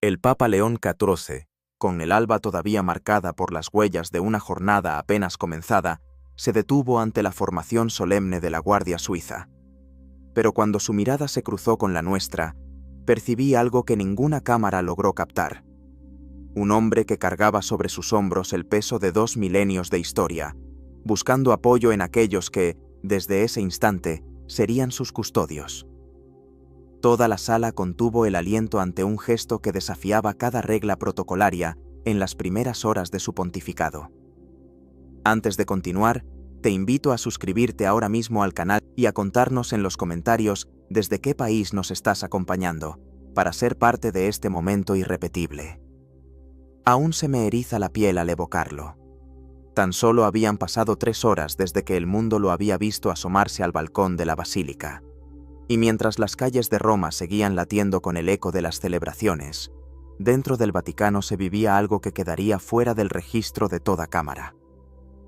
El Papa León XIV, con el alba todavía marcada por las huellas de una jornada apenas comenzada, se detuvo ante la formación solemne de la Guardia Suiza. Pero cuando su mirada se cruzó con la nuestra, percibí algo que ninguna cámara logró captar. Un hombre que cargaba sobre sus hombros el peso de 2 milenios de historia, buscando apoyo en aquellos que, desde ese instante, serían sus custodios. Toda la sala contuvo el aliento ante un gesto que desafiaba cada regla protocolaria en las primeras horas de su pontificado. Antes de continuar, te invito a suscribirte ahora mismo al canal y a contarnos en los comentarios desde qué país nos estás acompañando, para ser parte de este momento irrepetible. Aún se me eriza la piel al evocarlo. Tan solo habían pasado 3 horas desde que el mundo lo había visto asomarse al balcón de la basílica. Y mientras las calles de Roma seguían latiendo con el eco de las celebraciones, dentro del Vaticano se vivía algo que quedaría fuera del registro de toda cámara.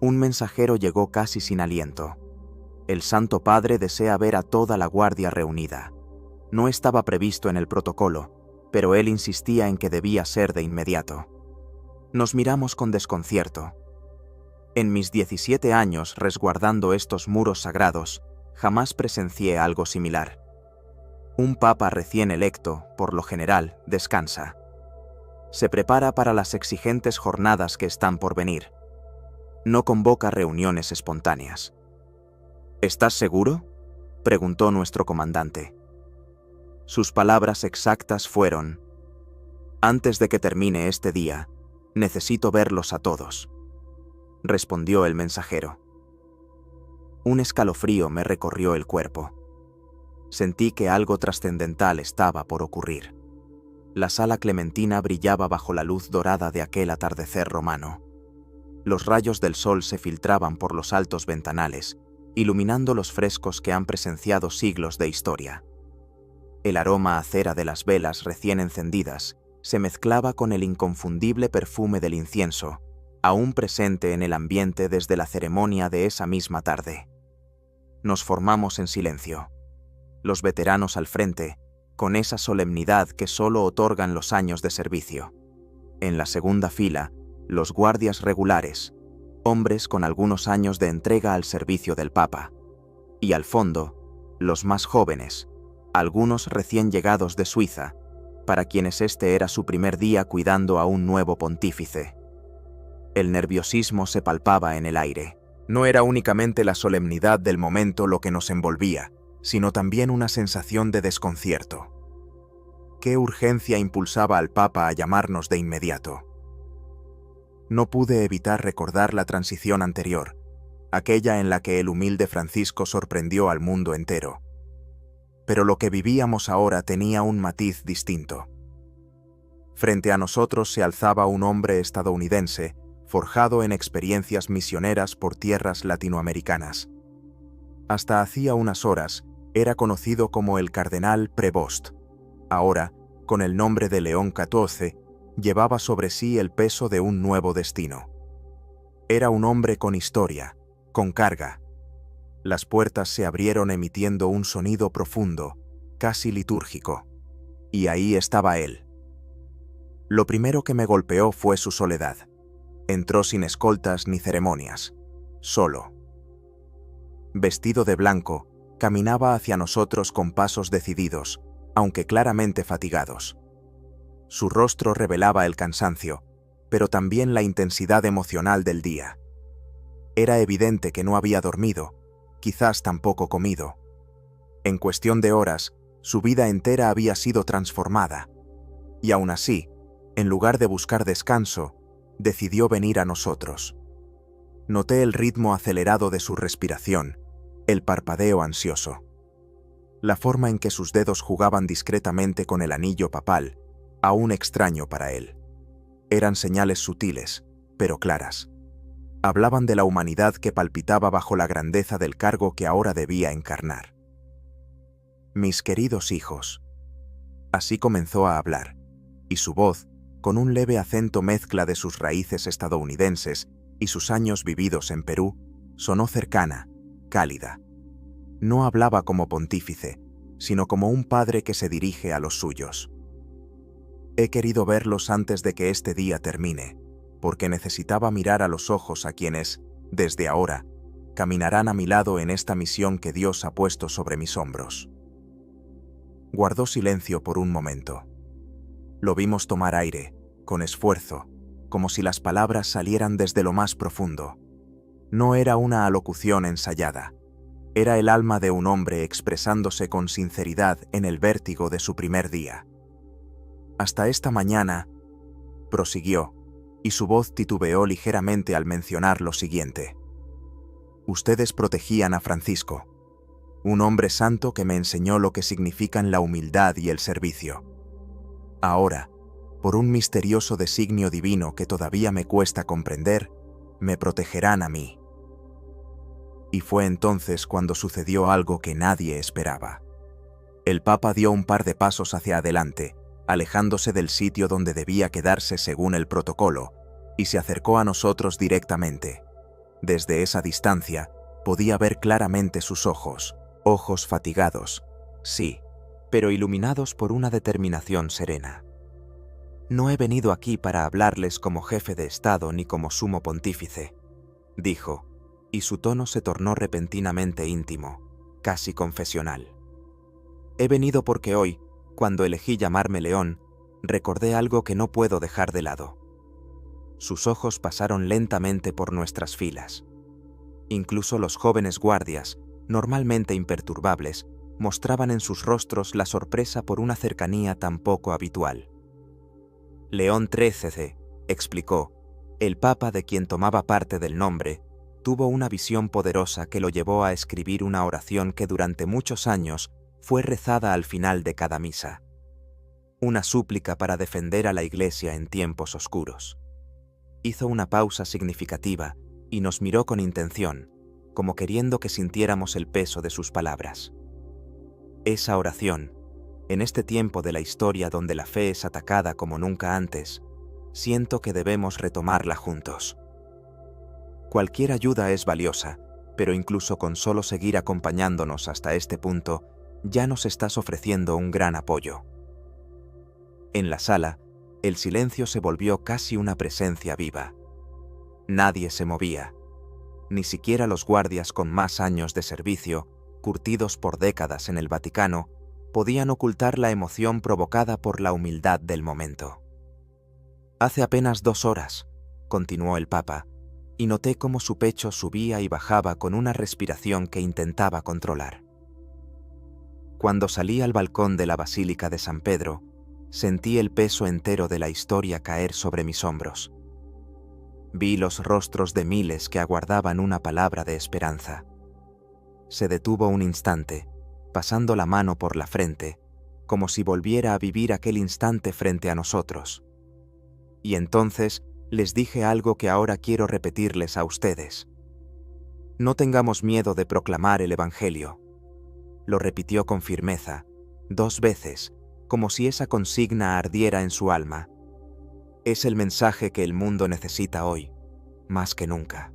Un mensajero llegó casi sin aliento. El Santo Padre desea ver a toda la guardia reunida. No estaba previsto en el protocolo, pero él insistía en que debía ser de inmediato. Nos miramos con desconcierto. En mis 17 años resguardando estos muros sagrados, jamás presencié algo similar. Un papa recién electo, por lo general, descansa. Se prepara para las exigentes jornadas que están por venir. No convoca reuniones espontáneas. ¿Estás seguro?, preguntó nuestro comandante. Sus palabras exactas fueron: «Antes de que termine este día, necesito verlos a todos», respondió el mensajero. Un escalofrío me recorrió el cuerpo. Sentí que algo trascendental estaba por ocurrir. La sala clementina brillaba bajo la luz dorada de aquel atardecer romano. Los rayos del sol se filtraban por los altos ventanales, iluminando los frescos que han presenciado siglos de historia. El aroma a cera de las velas recién encendidas se mezclaba con el inconfundible perfume del incienso, aún presente en el ambiente desde la ceremonia de esa misma tarde. Nos formamos en silencio. Los veteranos al frente, con esa solemnidad que solo otorgan los años de servicio. En la segunda fila, los guardias regulares, hombres con algunos años de entrega al servicio del Papa. Y al fondo, los más jóvenes, algunos recién llegados de Suiza, para quienes este era su primer día cuidando a un nuevo pontífice. El nerviosismo se palpaba en el aire. No era únicamente la solemnidad del momento lo que nos envolvía, sino también una sensación de desconcierto. ¿Qué urgencia impulsaba al Papa a llamarnos de inmediato? No pude evitar recordar la transición anterior, aquella en la que el humilde Francisco sorprendió al mundo entero. Pero lo que vivíamos ahora tenía un matiz distinto. Frente a nosotros se alzaba un hombre estadounidense, forjado en experiencias misioneras por tierras latinoamericanas. Hasta hacía unas horas era conocido como el Cardenal Prevost. Ahora, con el nombre de León XIV, llevaba sobre sí el peso de un nuevo destino. Era un hombre con historia, con carga. Las puertas se abrieron emitiendo un sonido profundo, casi litúrgico. Y ahí estaba él. Lo primero que me golpeó fue su soledad. Entró sin escoltas ni ceremonias, solo. Vestido de blanco, caminaba hacia nosotros con pasos decididos, aunque claramente fatigados. Su rostro revelaba el cansancio, pero también la intensidad emocional del día. Era evidente que no había dormido, quizás tampoco comido. En cuestión de horas, su vida entera había sido transformada. Y aún así, en lugar de buscar descanso, decidió venir a nosotros. Noté el ritmo acelerado de su respiración, el parpadeo ansioso. La forma en que sus dedos jugaban discretamente con el anillo papal, aún extraño para él. Eran señales sutiles, pero claras. Hablaban de la humanidad que palpitaba bajo la grandeza del cargo que ahora debía encarnar. Mis queridos hijos. Así comenzó a hablar, y su voz, con un leve acento mezcla de sus raíces estadounidenses y sus años vividos en Perú, sonó cercana, cálida. No hablaba como pontífice, sino como un padre que se dirige a los suyos. He querido verlos antes de que este día termine, porque necesitaba mirar a los ojos a quienes, desde ahora, caminarán a mi lado en esta misión que Dios ha puesto sobre mis hombros. Guardó silencio por un momento. Lo vimos tomar aire, con esfuerzo, como si las palabras salieran desde lo más profundo. No era una alocución ensayada. Era el alma de un hombre expresándose con sinceridad en el vértigo de su primer día. Hasta esta mañana, prosiguió, y su voz titubeó ligeramente al mencionar lo siguiente. Ustedes protegían a Francisco, un hombre santo que me enseñó lo que significan la humildad y el servicio. Ahora, por un misterioso designio divino que todavía me cuesta comprender, me protegerán a mí. Y fue entonces cuando sucedió algo que nadie esperaba. El Papa dio un par de pasos hacia adelante, alejándose del sitio donde debía quedarse según el protocolo, y se acercó a nosotros directamente. Desde esa distancia, podía ver claramente sus ojos fatigados, sí, pero iluminados por una determinación serena. No he venido aquí para hablarles como jefe de Estado ni como sumo pontífice, dijo, y su tono se tornó repentinamente íntimo, casi confesional. He venido porque hoy, cuando elegí llamarme León, recordé algo que no puedo dejar de lado. Sus ojos pasaron lentamente por nuestras filas. Incluso los jóvenes guardias, normalmente imperturbables, mostraban en sus rostros la sorpresa por una cercanía tan poco habitual. León XIII, explicó, el Papa de quien tomaba parte del nombre, tuvo una visión poderosa que lo llevó a escribir una oración que durante muchos años fue rezada al final de cada misa. Una súplica para defender a la Iglesia en tiempos oscuros. Hizo una pausa significativa y nos miró con intención, como queriendo que sintiéramos el peso de sus palabras. Esa oración, en este tiempo de la historia donde la fe es atacada como nunca antes, siento que debemos retomarla juntos. Cualquier ayuda es valiosa, pero incluso con solo seguir acompañándonos hasta este punto, ya nos estás ofreciendo un gran apoyo. En la sala, el silencio se volvió casi una presencia viva. Nadie se movía. Ni siquiera los guardias con más años de servicio, curtidos por décadas en el Vaticano, podían ocultar la emoción provocada por la humildad del momento. Hace apenas 2 horas, continuó el Papa, y noté cómo su pecho subía y bajaba con una respiración que intentaba controlar. Cuando salí al balcón de la Basílica de San Pedro, sentí el peso entero de la historia caer sobre mis hombros. Vi los rostros de miles que aguardaban una palabra de esperanza. Se detuvo un instante, pasando la mano por la frente, como si volviera a vivir aquel instante frente a nosotros. Y entonces les dije algo que ahora quiero repetirles a ustedes. No tengamos miedo de proclamar el Evangelio. Lo repitió con firmeza, 2 veces, como si esa consigna ardiera en su alma. Es el mensaje que el mundo necesita hoy, más que nunca.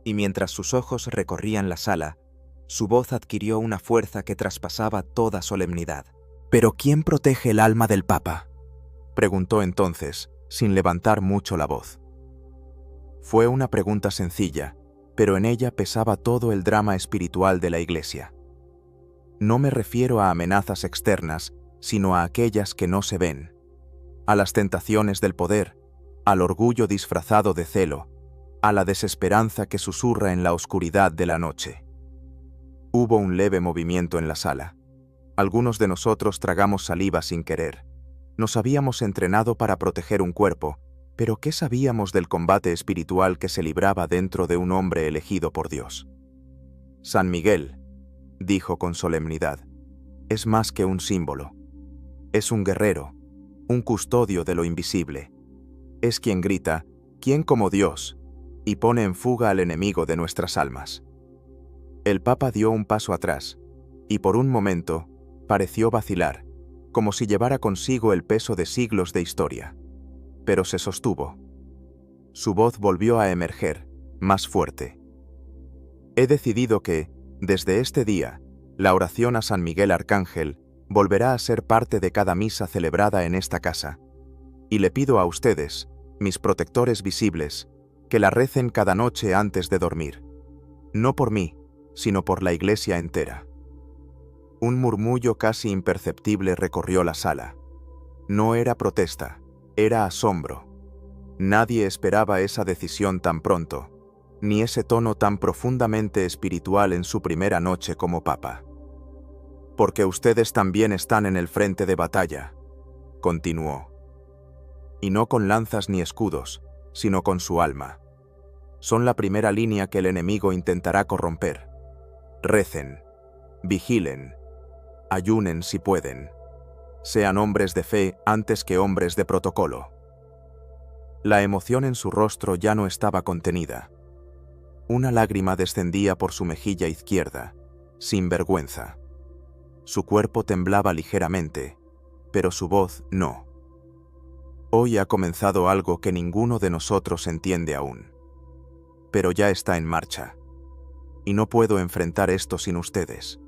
Y mientras sus ojos recorrían la sala, su voz adquirió una fuerza que traspasaba toda solemnidad. ¿Pero quién protege el alma del Papa?, preguntó entonces, sin levantar mucho la voz. Fue una pregunta sencilla, pero en ella pesaba todo el drama espiritual de la Iglesia. No me refiero a amenazas externas, sino a aquellas que no se ven, a las tentaciones del poder, al orgullo disfrazado de celo, a la desesperanza que susurra en la oscuridad de la noche. Hubo un leve movimiento en la sala. Algunos de nosotros tragamos saliva sin querer. Nos habíamos entrenado para proteger un cuerpo, pero ¿qué sabíamos del combate espiritual que se libraba dentro de un hombre elegido por Dios? San Miguel, dijo con solemnidad, es más que un símbolo. Es un guerrero, un custodio de lo invisible. Es quien grita, ¿quién como Dios?, y pone en fuga al enemigo de nuestras almas. El Papa dio un paso atrás, y por un momento pareció vacilar, como si llevara consigo el peso de siglos de historia. Pero se sostuvo. Su voz volvió a emerger, más fuerte. He decidido que, desde este día, la oración a San Miguel Arcángel volverá a ser parte de cada misa celebrada en esta casa. Y le pido a ustedes, mis protectores visibles, que la recen cada noche antes de dormir. No por mí, sino por la iglesia entera. Un murmullo casi imperceptible recorrió la sala. No era protesta, era asombro. Nadie esperaba esa decisión tan pronto, ni ese tono tan profundamente espiritual en su primera noche como papa. Porque ustedes también están en el frente de batalla, continuó. Y no con lanzas ni escudos, sino con su alma. Son la primera línea que el enemigo intentará corromper. Recen, vigilen, ayunen si pueden. Sean hombres de fe antes que hombres de protocolo. La emoción en su rostro ya no estaba contenida. Una lágrima descendía por su mejilla izquierda, sin vergüenza. Su cuerpo temblaba ligeramente, pero su voz no. Hoy ha comenzado algo que ninguno de nosotros entiende aún. Pero ya está en marcha. Y no puedo enfrentar esto sin ustedes.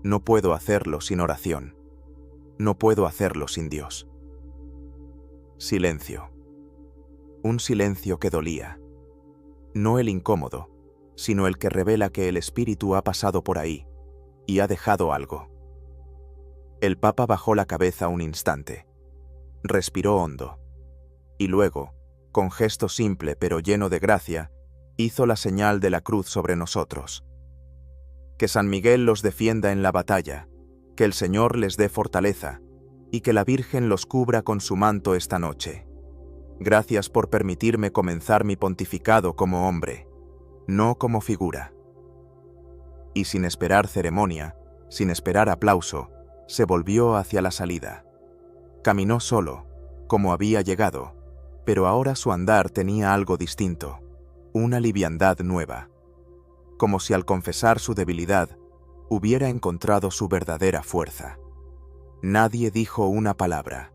No puedo hacerlo sin oración. No puedo hacerlo sin Dios. Silencio. Un silencio que dolía. No el incómodo, sino el que revela que el espíritu ha pasado por ahí y ha dejado algo. El Papa bajó la cabeza un instante. Respiró hondo. Y luego, con gesto simple pero lleno de gracia, hizo la señal de la cruz sobre nosotros. Que San Miguel los defienda en la batalla, que el Señor les dé fortaleza, y que la Virgen los cubra con su manto esta noche. Gracias por permitirme comenzar mi pontificado como hombre, no como figura. Y sin esperar ceremonia, sin esperar aplauso, se volvió hacia la salida. Caminó solo, como había llegado, pero ahora su andar tenía algo distinto, una liviandad nueva. Como si al confesar su debilidad, hubiera encontrado su verdadera fuerza. Nadie dijo una palabra.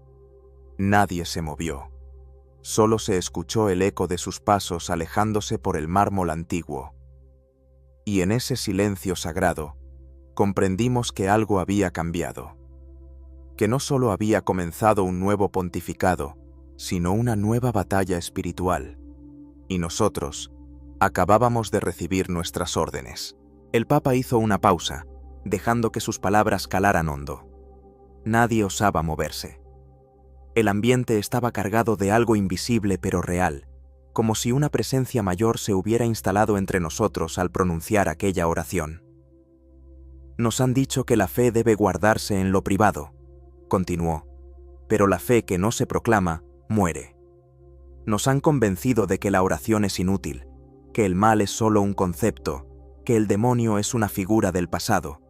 Nadie se movió. Solo se escuchó el eco de sus pasos alejándose por el mármol antiguo. Y en ese silencio sagrado, comprendimos que algo había cambiado. Que no solo había comenzado un nuevo pontificado, sino una nueva batalla espiritual. Y nosotros acabábamos de recibir nuestras órdenes. El Papa hizo una pausa, dejando que sus palabras calaran hondo. Nadie osaba moverse. El ambiente estaba cargado de algo invisible pero real, como si una presencia mayor se hubiera instalado entre nosotros al pronunciar aquella oración. Nos han dicho que la fe debe guardarse en lo privado, continuó, pero la fe que no se proclama, muere. Nos han convencido de que la oración es inútil, que el mal es solo un concepto, que el demonio es una figura del pasado.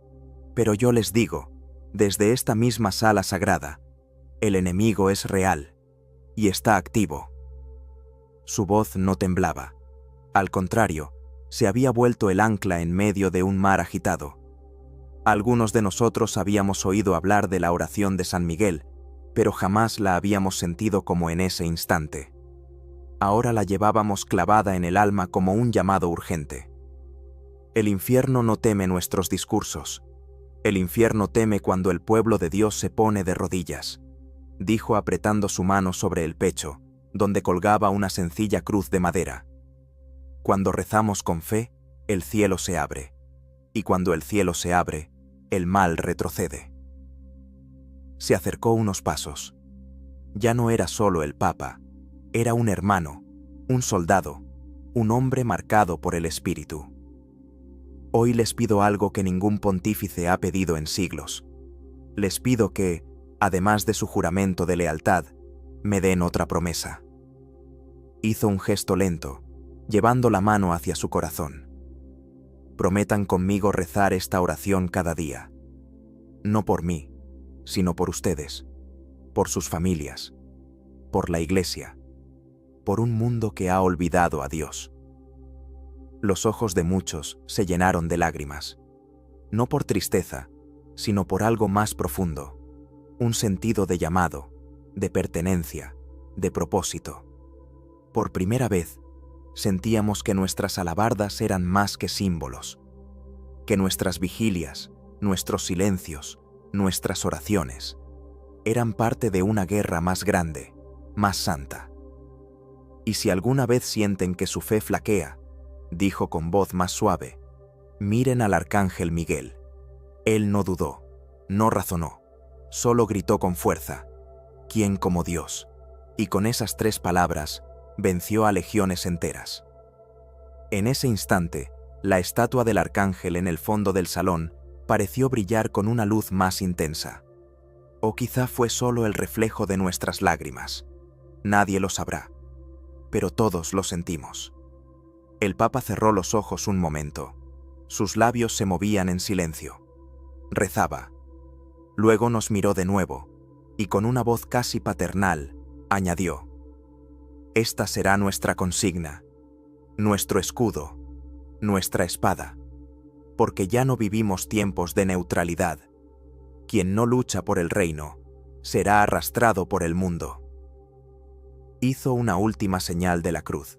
Pero yo les digo, desde esta misma sala sagrada, el enemigo es real y está activo. Su voz no temblaba. Al contrario, se había vuelto el ancla en medio de un mar agitado. Algunos de nosotros habíamos oído hablar de la oración de San Miguel, pero jamás la habíamos sentido como en ese instante. Ahora la llevábamos clavada en el alma como un llamado urgente. El infierno no teme nuestros discursos. El infierno teme cuando el pueblo de Dios se pone de rodillas, dijo apretando su mano sobre el pecho, donde colgaba una sencilla cruz de madera. Cuando rezamos con fe, el cielo se abre, y cuando el cielo se abre, el mal retrocede. Se acercó unos pasos. Ya no era solo el Papa, era un hermano, un soldado, un hombre marcado por el Espíritu. Hoy les pido algo que ningún pontífice ha pedido en siglos. Les pido que, además de su juramento de lealtad, me den otra promesa. Hizo un gesto lento, llevando la mano hacia su corazón. Prometan conmigo rezar esta oración cada día. No por mí, sino por ustedes, por sus familias, por la Iglesia, por un mundo que ha olvidado a Dios. Los ojos de muchos se llenaron de lágrimas, no por tristeza, sino por algo más profundo, un sentido de llamado, de pertenencia, de propósito. Por primera vez, sentíamos que nuestras alabardas eran más que símbolos, que nuestras vigilias, nuestros silencios, nuestras oraciones, eran parte de una guerra más grande, más santa. Y si alguna vez sienten que su fe flaquea, dijo con voz más suave, miren al arcángel Miguel. Él no dudó, no razonó, solo gritó con fuerza, ¿quién como Dios? Y con esas 3 palabras, venció a legiones enteras. En ese instante, la estatua del arcángel en el fondo del salón pareció brillar con una luz más intensa. O quizá fue solo el reflejo de nuestras lágrimas. Nadie lo sabrá, pero todos lo sentimos. El Papa cerró los ojos un momento. Sus labios se movían en silencio. Rezaba. Luego nos miró de nuevo, y con una voz casi paternal, añadió: esta será nuestra consigna, nuestro escudo, nuestra espada, porque ya no vivimos tiempos de neutralidad. Quien no lucha por el reino, será arrastrado por el mundo. Hizo una última señal de la cruz.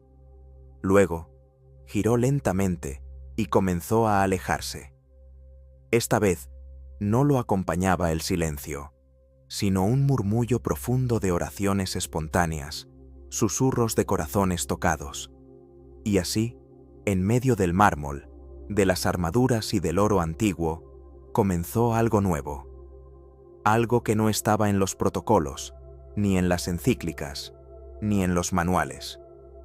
Luego, giró lentamente y comenzó a alejarse. Esta vez, no lo acompañaba el silencio, sino un murmullo profundo de oraciones espontáneas, susurros de corazones tocados. Y así, en medio del mármol, de las armaduras y del oro antiguo, comenzó algo nuevo. Algo que no estaba en los protocolos, ni en las encíclicas, ni en los manuales.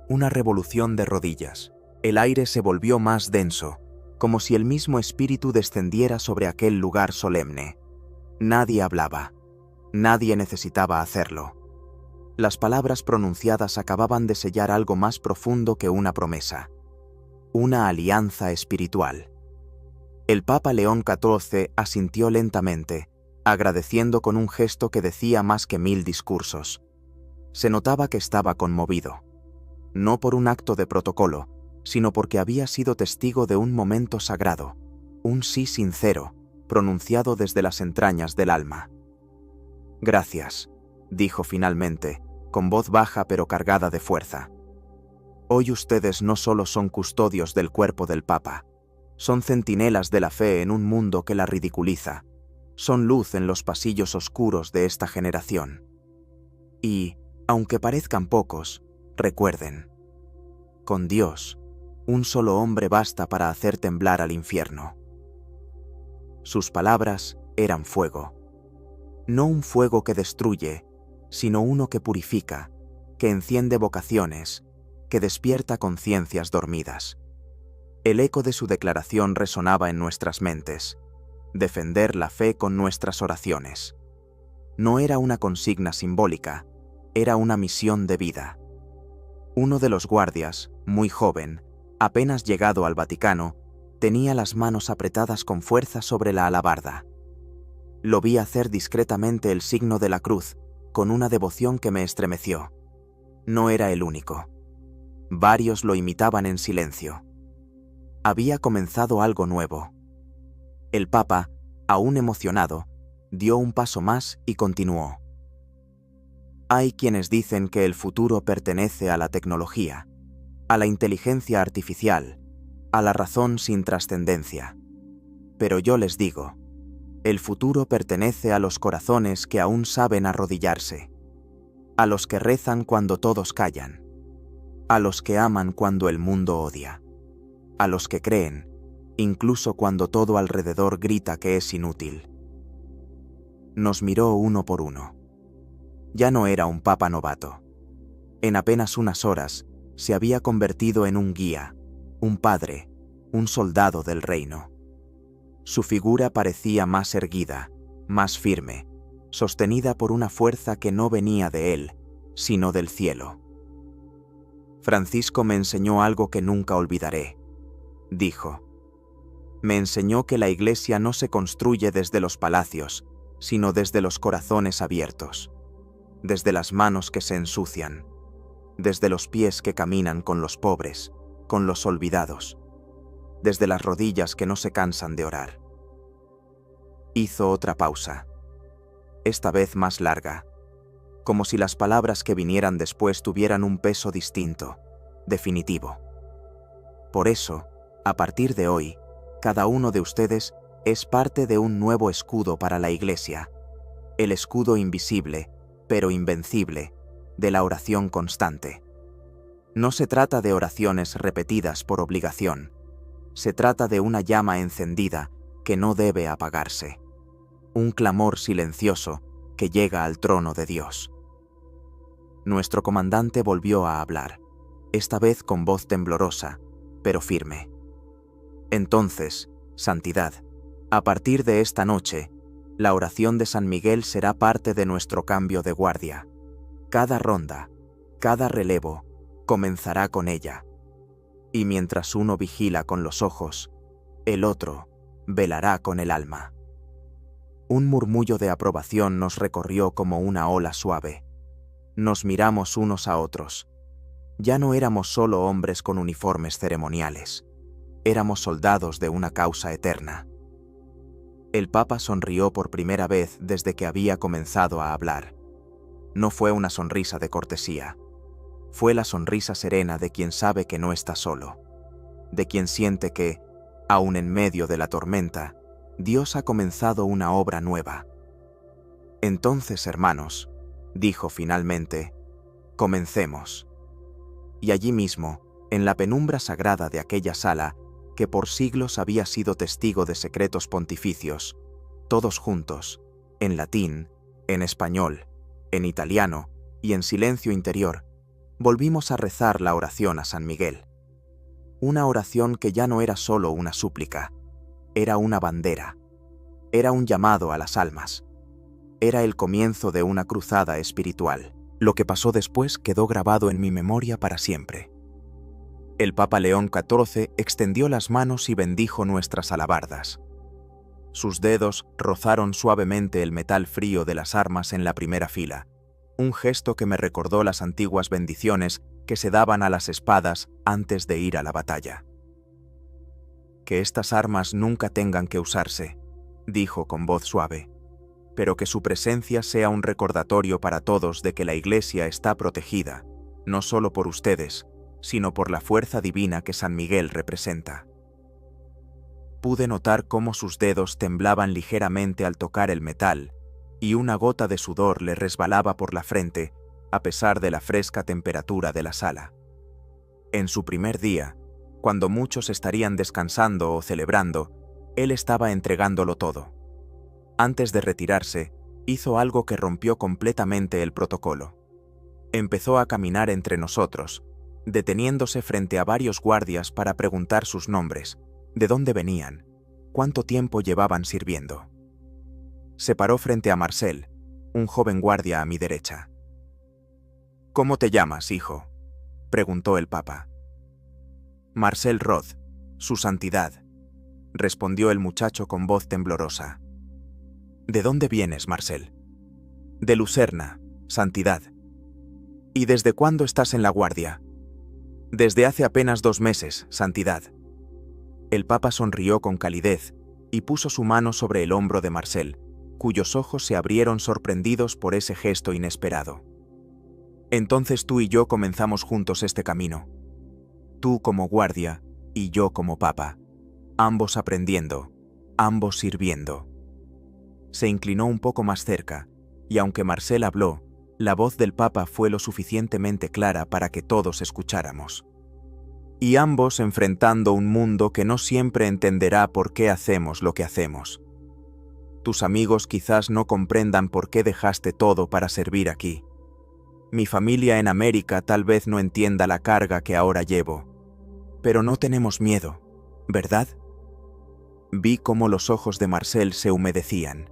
Una revolución de rodillas. El aire se volvió más denso, como si el mismo espíritu descendiera sobre aquel lugar solemne. Nadie hablaba. Nadie necesitaba hacerlo. Las palabras pronunciadas acababan de sellar algo más profundo que una promesa. Una alianza espiritual. El Papa León XIV asintió lentamente, agradeciendo con un gesto que decía más que 1000 discursos. Se notaba que estaba conmovido. No por un acto de protocolo, sino porque había sido testigo de un momento sagrado, un sí sincero, pronunciado desde las entrañas del alma. Gracias, dijo finalmente, con voz baja pero cargada de fuerza. Hoy ustedes no solo son custodios del cuerpo del Papa, son centinelas de la fe en un mundo que la ridiculiza, son luz en los pasillos oscuros de esta generación. Y, aunque parezcan pocos, recuerden, con Dios, un solo hombre basta para hacer temblar al infierno. Sus palabras eran fuego. No un fuego que destruye, sino uno que purifica, que enciende vocaciones, que despierta conciencias dormidas. El eco de su declaración resonaba en nuestras mentes. Defender la fe con nuestras oraciones. No era una consigna simbólica, era una misión de vida. Uno de los guardias, muy joven, apenas llegado al Vaticano, tenía las manos apretadas con fuerza sobre la alabarda. Lo vi hacer discretamente el signo de la cruz, con una devoción que me estremeció. No era el único. Varios lo imitaban en silencio. Había comenzado algo nuevo. El Papa, aún emocionado, dio un paso más y continuó. Hay quienes dicen que el futuro pertenece a la tecnología, a la inteligencia artificial, a la razón sin trascendencia. Pero yo les digo, el futuro pertenece a los corazones que aún saben arrodillarse, a los que rezan cuando todos callan, a los que aman cuando el mundo odia, a los que creen, incluso cuando todo alrededor grita que es inútil. Nos miró uno por uno. Ya no era un papa novato. En apenas unas horas se había convertido en un guía, un padre, un soldado del reino. Su figura parecía más erguida, más firme, sostenida por una fuerza que no venía de él, sino del cielo. Francisco me enseñó algo que nunca olvidaré, dijo. Me enseñó que la Iglesia no se construye desde los palacios, sino desde los corazones abiertos, desde las manos que se ensucian, desde los pies que caminan con los pobres, con los olvidados, desde las rodillas que no se cansan de orar. Hizo otra pausa, esta vez más larga, como si las palabras que vinieran después tuvieran un peso distinto, definitivo. Por eso, a partir de hoy, cada uno de ustedes Es parte de un nuevo escudo para la Iglesia, el escudo invisible, pero invencible, de la oración constante. No se trata de oraciones repetidas por obligación. Se trata de una llama encendida que no debe apagarse. Un clamor silencioso que llega al trono de Dios. Nuestro comandante volvió a hablar, esta vez con voz temblorosa, pero firme. Entonces, Santidad, a partir de esta noche, la oración de San Miguel será parte de nuestro cambio de guardia. Cada ronda, cada relevo, comenzará con ella. Y mientras uno vigila con los ojos, el otro velará con el alma. Un murmullo de aprobación nos recorrió como una ola suave. Nos miramos unos a otros. Ya no éramos solo hombres con uniformes ceremoniales. Éramos soldados de una causa eterna. El Papa sonrió por primera vez desde que había comenzado a hablar. No fue una sonrisa de cortesía. Fue la sonrisa serena de quien sabe que no está solo. De quien siente que, aun en medio de la tormenta, Dios ha comenzado una obra nueva. Entonces, hermanos, dijo finalmente, comencemos. Y allí mismo, en la penumbra sagrada de aquella sala, que por siglos había sido testigo de secretos pontificios, todos juntos, en latín, en español, en italiano y en silencio interior, volvimos a rezar la oración a San Miguel. Una oración que ya no era solo una súplica, era una bandera, era un llamado a las almas, era el comienzo de una cruzada espiritual. Lo que pasó después quedó grabado en mi memoria para siempre. El Papa León XIV extendió las manos y bendijo nuestras alabardas. Sus dedos rozaron suavemente el metal frío de las armas en la primera fila, un gesto que me recordó las antiguas bendiciones que se daban a las espadas antes de ir a la batalla. Que estas armas nunca tengan que usarse, dijo con voz suave, pero que su presencia sea un recordatorio para todos de que la Iglesia está protegida, no solo por ustedes, sino por la fuerza divina que San Miguel representa. Pude notar cómo sus dedos temblaban ligeramente al tocar el metal, y una gota de sudor le resbalaba por la frente, a pesar de la fresca temperatura de la sala. En su primer día, cuando muchos estarían descansando o celebrando, él estaba entregándolo todo. Antes de retirarse, hizo algo que rompió completamente el protocolo. Empezó a caminar entre nosotros, deteniéndose frente a varios guardias para preguntar sus nombres, de dónde venían, cuánto tiempo llevaban sirviendo. Se paró frente a Marcel, un joven guardia a mi derecha. «¿Cómo te llamas, hijo?», preguntó el Papa. «Marcel Roth, su santidad», respondió el muchacho con voz temblorosa. «¿De dónde vienes, Marcel?» «De Lucerna, santidad». «¿Y desde cuándo estás en la guardia?» «Desde hace apenas 2 meses, santidad». El Papa sonrió con calidez y puso su mano sobre el hombro de Marcel, cuyos ojos se abrieron sorprendidos por ese gesto inesperado. «Entonces tú y yo comenzamos juntos este camino. Tú como guardia y yo como Papa, ambos aprendiendo, ambos sirviendo». Se inclinó un poco más cerca, y aunque Marcel habló, la voz del Papa fue lo suficientemente clara para que todos escucháramos. «Y ambos enfrentando un mundo que no siempre entenderá por qué hacemos lo que hacemos. Tus amigos quizás no comprendan por qué dejaste todo para servir aquí. Mi familia en América tal vez no entienda la carga que ahora llevo. Pero no tenemos miedo, ¿verdad?». Vi cómo los ojos de Marcel se humedecían.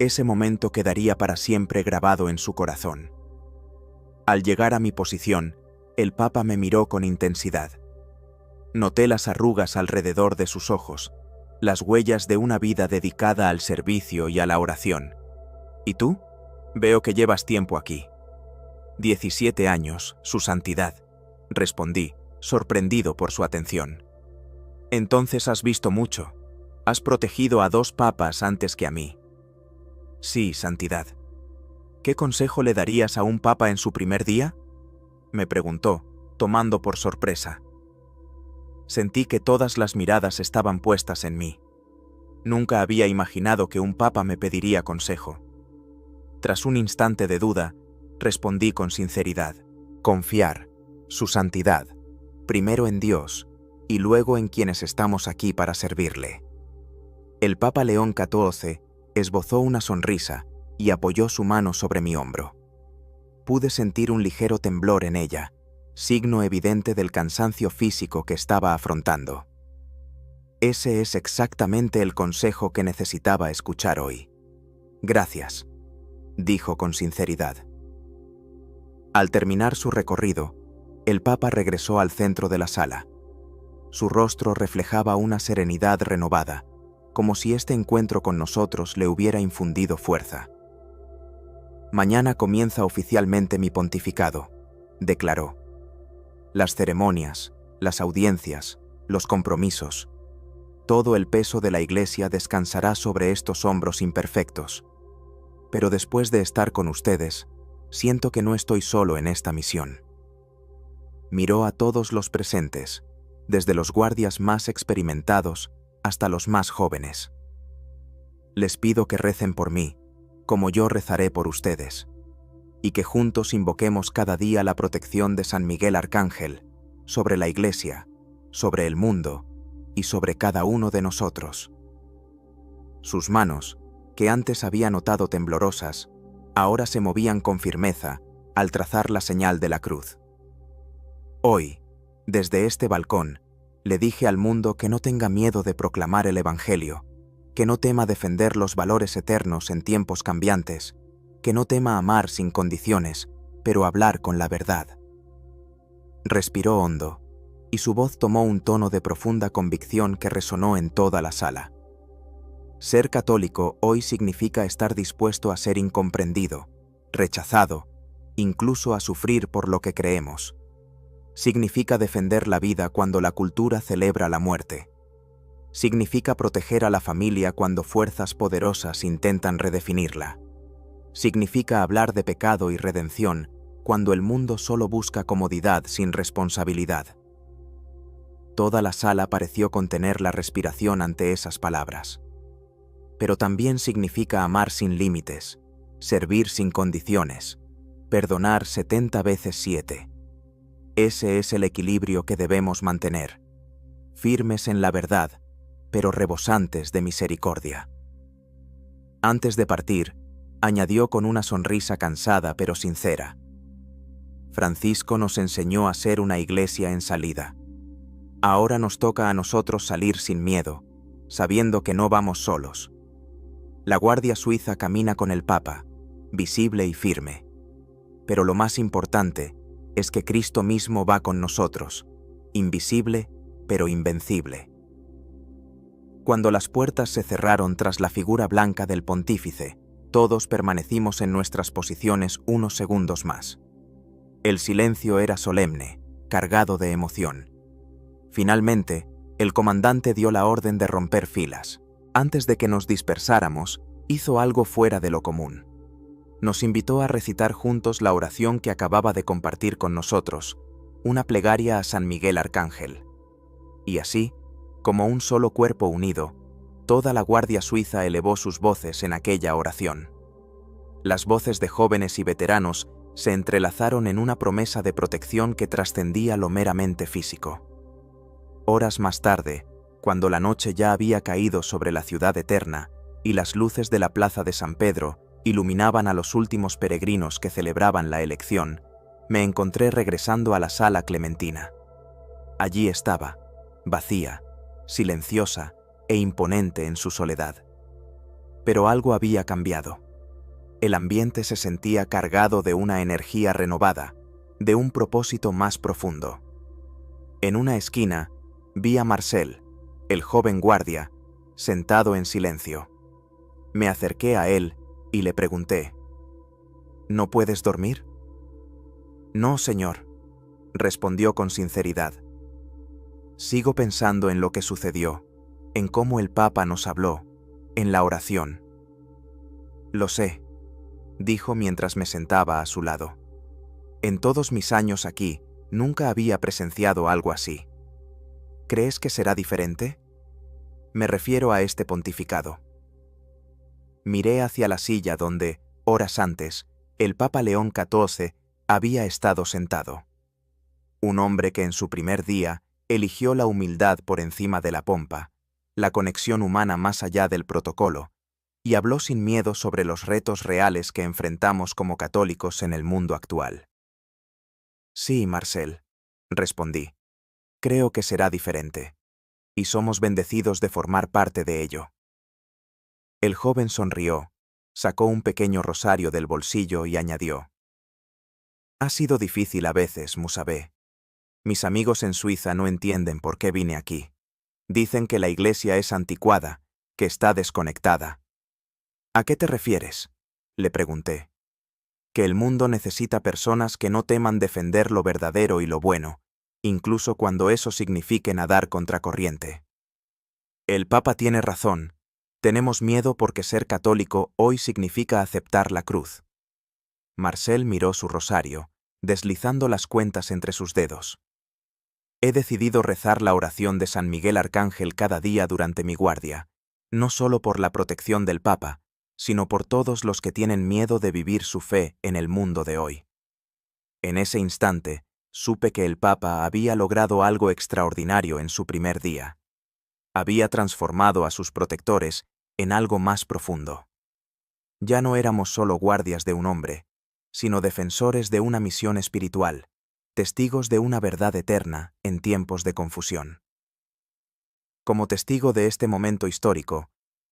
Ese momento quedaría para siempre grabado en su corazón. Al llegar a mi posición, el Papa me miró con intensidad. Noté las arrugas alrededor de sus ojos, las huellas de una vida dedicada al servicio y a la oración. «¿Y tú? Veo que llevas tiempo aquí». «17 años, su santidad», respondí, sorprendido por su atención. «Entonces has visto mucho. Has protegido a 2 papas antes que a mí». «Sí, santidad». «¿Qué consejo le darías a un papa en su primer día?», me preguntó, tomando por sorpresa. Sentí que todas las miradas estaban puestas en mí. Nunca había imaginado que un papa me pediría consejo. Tras un instante de duda, respondí con sinceridad: confiar, su santidad, primero en Dios y luego en quienes estamos aquí para servirle. El Papa León XIV esbozó una sonrisa y apoyó su mano sobre mi hombro. Pude sentir un ligero temblor en ella, signo evidente del cansancio físico que estaba afrontando. Ese es exactamente el consejo que necesitaba escuchar hoy. Gracias, dijo con sinceridad. Al terminar su recorrido, el Papa regresó al centro de la sala. Su rostro reflejaba una serenidad renovada, como si este encuentro con nosotros le hubiera infundido fuerza. Mañana comienza oficialmente mi pontificado, declaró. Las ceremonias, las audiencias, los compromisos, todo el peso de la Iglesia descansará sobre estos hombros imperfectos. Pero después de estar con ustedes, siento que no estoy solo en esta misión. Miró a todos los presentes, desde los guardias más experimentados hasta los más jóvenes. Les pido que recen por mí, como yo rezaré por ustedes, y que juntos invoquemos cada día la protección de San Miguel Arcángel sobre la Iglesia, sobre el mundo y sobre cada uno de nosotros. Sus manos, que antes había notado temblorosas, ahora se movían con firmeza al trazar la señal de la cruz. Hoy, desde este balcón, le dije al mundo que no tenga miedo de proclamar el Evangelio, que no tema defender los valores eternos en tiempos cambiantes, que no tema amar sin condiciones, pero hablar con la verdad. Respiró hondo, y su voz tomó un tono de profunda convicción que resonó en toda la sala. Ser católico hoy significa estar dispuesto a ser incomprendido, rechazado, incluso a sufrir por lo que creemos. Significa defender la vida cuando la cultura celebra la muerte. Significa proteger a la familia cuando fuerzas poderosas intentan redefinirla. Significa hablar de pecado y redención cuando el mundo solo busca comodidad sin responsabilidad. Toda la sala pareció contener la respiración ante esas palabras. Pero también significa amar sin límites, servir sin condiciones, perdonar 70 veces 7. Ese es el equilibrio que debemos mantener, firmes en la verdad, pero rebosantes de misericordia. Antes de partir, añadió con una sonrisa cansada pero sincera: Francisco nos enseñó a ser una iglesia en salida. Ahora nos toca a nosotros salir sin miedo, sabiendo que no vamos solos. La Guardia Suiza camina con el Papa, visible y firme. Pero lo más importante es que Cristo mismo va con nosotros, invisible pero invencible. Cuando las puertas se cerraron tras la figura blanca del pontífice, todos permanecimos en nuestras posiciones unos segundos más. El silencio era solemne, cargado de emoción. Finalmente, el comandante dio la orden de romper filas. Antes de que nos dispersáramos, hizo algo fuera de lo común. Nos invitó a recitar juntos la oración que acababa de compartir con nosotros, una plegaria a San Miguel Arcángel. Y así, como un solo cuerpo unido, toda la Guardia Suiza elevó sus voces en aquella oración. Las voces de jóvenes y veteranos se entrelazaron en una promesa de protección que trascendía lo meramente físico. Horas más tarde, cuando la noche ya había caído sobre la ciudad eterna y las luces de la plaza de San Pedro iluminaban a los últimos peregrinos que celebraban la elección, me encontré regresando a la sala clementina. Allí estaba, vacía, silenciosa e imponente en su soledad. Pero algo había cambiado. El ambiente se sentía cargado de una energía renovada, de un propósito más profundo. En una esquina, vi a Marcel, el joven guardia, sentado en silencio. Me acerqué a él y le pregunté: ¿No puedes dormir? No, señor, respondió con sinceridad. Sigo pensando en lo que sucedió, en cómo el Papa nos habló, en la oración. Lo sé, dijo mientras me sentaba a su lado. En todos mis años aquí, nunca había presenciado algo así. ¿Crees que será diferente? Me refiero a este pontificado. Miré hacia la silla donde, horas antes, el Papa León XIV había estado sentado. Un hombre que en su primer día eligió la humildad por encima de la pompa, la conexión humana más allá del protocolo, y habló sin miedo sobre los retos reales que enfrentamos como católicos en el mundo actual. Sí, Marcel, respondí. Creo que será diferente. Y somos bendecidos de formar parte de ello. El joven sonrió, sacó un pequeño rosario del bolsillo y añadió: Ha sido difícil a veces, Musabé. Mis amigos en Suiza no entienden por qué vine aquí. Dicen que la iglesia es anticuada, que está desconectada. ¿A qué te refieres?, le pregunté. Que el mundo necesita personas que no teman defender lo verdadero y lo bueno, incluso cuando eso signifique nadar contracorriente. El Papa tiene razón. Tenemos miedo porque ser católico hoy significa aceptar la cruz. Marcel miró su rosario, deslizando las cuentas entre sus dedos. He decidido rezar la oración de San Miguel Arcángel cada día durante mi guardia, no solo por la protección del Papa, sino por todos los que tienen miedo de vivir su fe en el mundo de hoy. En ese instante, supe que el Papa había logrado algo extraordinario en su primer día. Había transformado a sus protectores en algo más profundo. Ya no éramos solo guardias de un hombre, sino defensores de una misión espiritual, testigos de una verdad eterna en tiempos de confusión. Como testigo de este momento histórico,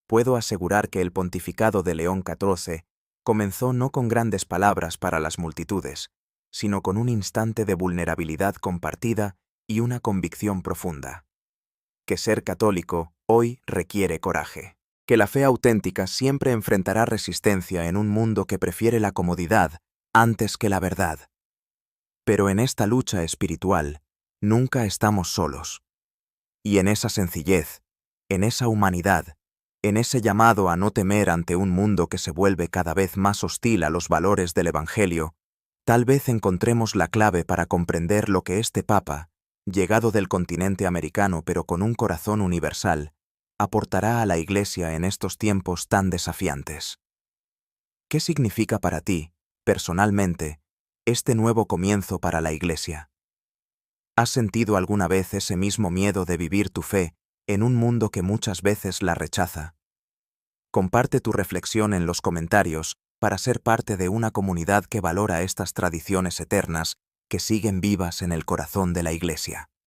puedo asegurar que el pontificado de León XIV comenzó no con grandes palabras para las multitudes, sino con un instante de vulnerabilidad compartida y una convicción profunda. Que ser católico hoy requiere coraje. Que la fe auténtica siempre enfrentará resistencia en un mundo que prefiere la comodidad antes que la verdad. Pero en esta lucha espiritual, nunca estamos solos. Y en esa sencillez, en esa humanidad, en ese llamado a no temer ante un mundo que se vuelve cada vez más hostil a los valores del Evangelio, tal vez encontremos la clave para comprender lo que este Papa, llegado del continente americano pero con un corazón universal, aportará a la Iglesia en estos tiempos tan desafiantes. ¿Qué significa para ti, personalmente, este nuevo comienzo para la Iglesia? ¿Has sentido alguna vez ese mismo miedo de vivir tu fe en un mundo que muchas veces la rechaza? Comparte tu reflexión en los comentarios para ser parte de una comunidad que valora estas tradiciones eternas que siguen vivas en el corazón de la Iglesia.